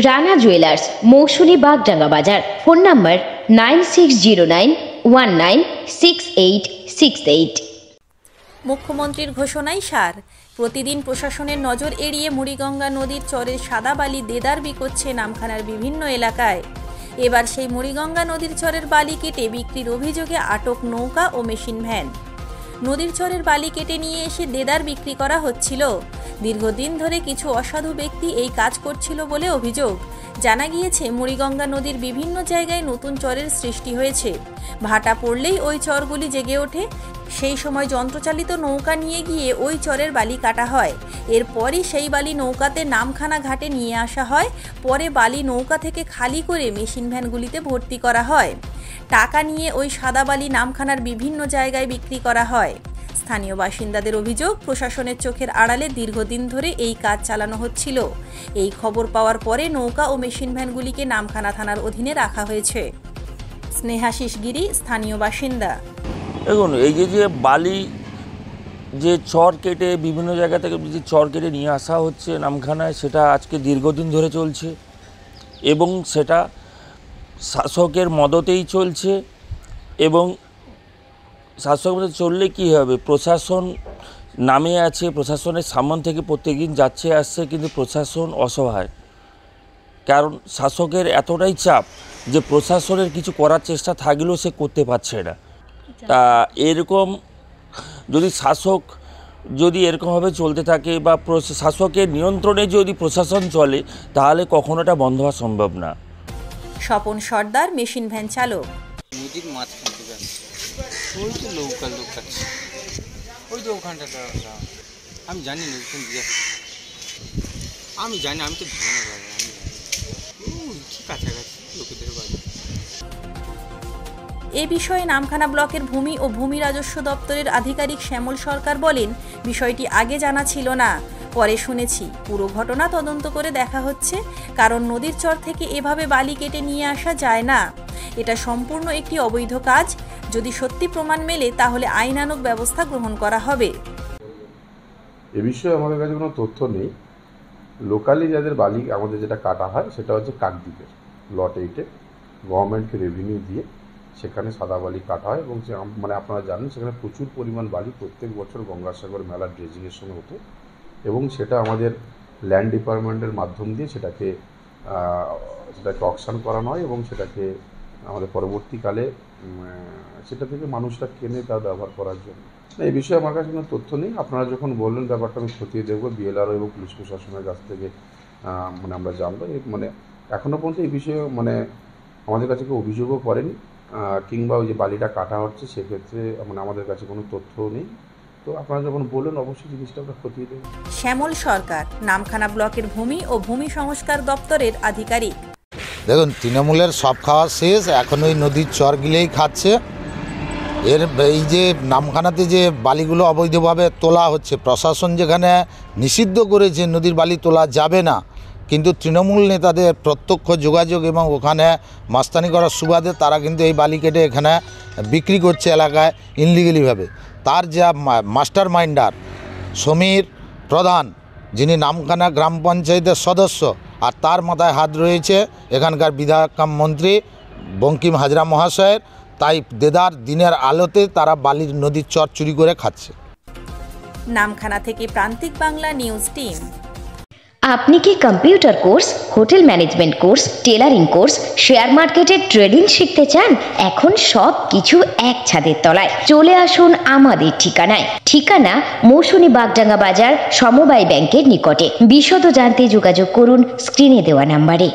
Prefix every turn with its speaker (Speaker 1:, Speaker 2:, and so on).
Speaker 1: Rana jewellers, Mousuni Bagdanga বাজার। Phone number 9609196868।
Speaker 2: মুখ্যমন্ত্রীর ঘোষণায় সার। প্রতিদিন প্রশাসনের নজর এড়িয়ে মুড়িগঙ্গা নদীর চরের সাদা বালি দেদার বিকোচ্ছে নামখানার বিভিন্ন এলাকায়। এবার সেই মুড়িগঙ্গা নদীর চরের বালি কেটে বিক্রির অভিযোগে আটক নৌকা ও মেশিন ভ্যান। নদীর চরের বালি কেটে নিয়ে এসে দেদার বিক্রি করা হচ্ছিল। দীর্ঘদিন ধরে কিছু অসাধু ব্যক্তি এই কাজ করছিল বলে অভিযোগ। জানা গিয়েছে, মুড়িগঙ্গা নদীর বিভিন্ন জায়গায় নতুন চরের সৃষ্টি হয়েছে। ভাটা পড়লেই ওই চরগুলি জেগে ওঠে। সেই সময় যন্ত্রচালিত নৌকা নিয়ে গিয়ে ওই চরের বালি কাটা হয়। এরপরই সেই বালি নৌকাতে নামখানা ঘাটে নিয়ে আসা হয়। পরে বালি নৌকা থেকে খালি করে মেশিন ভ্যানগুলিতে ভর্তি করা হয়। টাকা নিয়ে ওই সাদা বালি নামখানার বিভিন্ন জায়গায় বিক্রি করা হয়। স্থানীয় বাসিন্দাদের অভিযোগ, প্রশাসনের চোখের আড়ালে দীর্ঘদিন ধরে এই কাজ চালানো হচ্ছিল। এই খবর পাওয়ার পরে নৌকা ও মেশিন ভ্যানগুলিকে নামখানা থানার অধীনে রাখা হয়েছে। স্নেহাশিস গিরি, স্থানীয় বাসিন্দা।
Speaker 3: দেখুন, এই যে বালি যে চর কেটে বিভিন্ন জায়গা থেকে যে চর কেটে নিয়ে আসা হচ্ছে নামখানায়, সেটা আজকে দীর্ঘদিন ধরে চলছে এবং সেটা শাসকের মদতেই চলছে। এবং শাসক মদতে চললে কী হবে, প্রশাসন নামে আছে, প্রশাসনের সামনে থেকে প্রত্যেকদিন যাচ্ছে আসছে, কিন্তু প্রশাসন অসহায়। কারণ শাসকের এতটাই চাপ যে প্রশাসনের কিছু করার চেষ্টা থাকলেও সে করতে পারছে না। তা এরকম যদি এরকমভাবে চলতে থাকে বা শাসকের নিয়ন্ত্রণে যদি প্রশাসন চলে, তাহলে কখনো এটা বন্ধ হওয়া সম্ভব না।
Speaker 2: স্বপন সর্দার, মেশিন ভ্যান চালক।
Speaker 4: নদীর মাঝখান থেকে ওই তো লোকাল লোক আছে, ওই তো ওখানটাতে আমি জানি না, আমি জানি, আমি তো ধারণা পাবো, আমি জানি কাছাকাছি লোকেদের বাড়ি।
Speaker 2: এ বিষয়ে নামখানা ব্লকের ভূমি ও ভূমি রাজস্ব দপ্তরের আধিকারিক শ্যামল সরকার বলেন, বিষয়টি আগে জানা ছিল না, পরে শুনেছি। পুরো ঘটনা তদন্ত করে দেখা হচ্ছে, কারণ নদীর চর থেকে এভাবে বালি কেটে নিয়ে আসা যায় না। এটা সম্পূর্ণ একটি অবৈধ কাজ। যদি সত্যি প্রমাণ মেলে, তাহলে আইনানুগ ব্যবস্থা গ্রহণ করা হবে।
Speaker 5: এ বিষয়ে আমাদের কাছে কোনো তথ্য নেই। লোকালি যাদের বালি আমাদের যেটা কাটা হয়, সেটা হচ্ছে কাকদ্বীপের লট 8-এ গভর্নমেন্টকে রেভিনিউ দিয়ে সেখানে সাদা বালি কাটা হয়। এবং আপনারা জানেন, সেখানে প্রচুর পরিমাণ বালি প্রত্যেক বছর গঙ্গাসাগর মেলার ড্রেজিংয়ের সময় হতো। এবং সেটা আমাদের ল্যান্ড ডিপার্টমেন্টের মাধ্যম দিয়ে সেটাকে অকশন করানো হয় এবং সেটাকে আমাদের পরবর্তীকালে সেটা থেকে মানুষরা কেনে তা ব্যবহার করার জন্য। এই বিষয়ে আমার কাছে কোনো তথ্য নেই। আপনারা যখন বললেন, ব্যাপারটা আমি খতিয়ে দেখব। বিএলআরও এবং পুলিশ প্রশাসনের কাছ থেকে আমরা জানবো। এখনও পর্যন্ত এই বিষয়ে আমাদের কাছে কেউ অভিযোগও করেনি, কিংবা ওই যে বালিটা কাটা হচ্ছে সেক্ষেত্রে আমাদের কাছে কোনো তথ্যও নেই। তো আপনারা যখন বললেন, অবশ্যই জিনিসটা আমরা খতিয়ে দেব।
Speaker 2: শ্যামল সরকার, নামখানা ব্লকের ভূমি ও ভূমি সংস্কার দপ্তরের আধিকারিক।
Speaker 6: দেখুন, তৃণমূলের সব খাওয়া শেষ, এখন ওই নদীর চর গিলেই খাচ্ছে। এই যে নামখানাতে যে বালিগুলো অবৈধভাবে তোলা হচ্ছে, প্রশাসন যেখানে নিষিদ্ধ করেছে নদীর বালি তোলা যাবে না, কিন্তু তৃণমূল নেতাদের প্রত্যক্ষ যোগাযোগ এবং ওখানে মাস্তানি করার সুবাদে তারা কিন্তু এই বালি কেটে এখানে বিক্রি করছে এলাকায় ইনলিগালিভাবে। তার যা মাস্টার মাইন্ডার সমীর প্রধান, যিনি নামখানা গ্রাম পঞ্চায়েতের সদস্য, আর তার মাথায় হাত রয়েছে এখানকার বিধায়ক কাম মন্ত্রী বঙ্কিম হাজরা মহাশয়ের। তাই দেদার দিনের আলোতে তারা বালির নদীর চর চুরি করে খাচ্ছে।
Speaker 2: নামখানা থেকে প্রান্তিক বাংলা নিউজ টিম।
Speaker 1: আপনি কি computer course, hotel management course, tailoring course, share মার্কেটের ট্রেডিং শিখতে চান? এখন সব কিছু এক ছাদের তলায়। চলে আসুন আমাদের ঠিকানায়। ঠিকানা মৌসুনী বাগডাঙ্গা বাজার, সমবায় ব্যাংকের নিকটে। বিশদ জানতে যোগাযোগ করুন স্ক্রিনে দেওয়া নাম্বারে।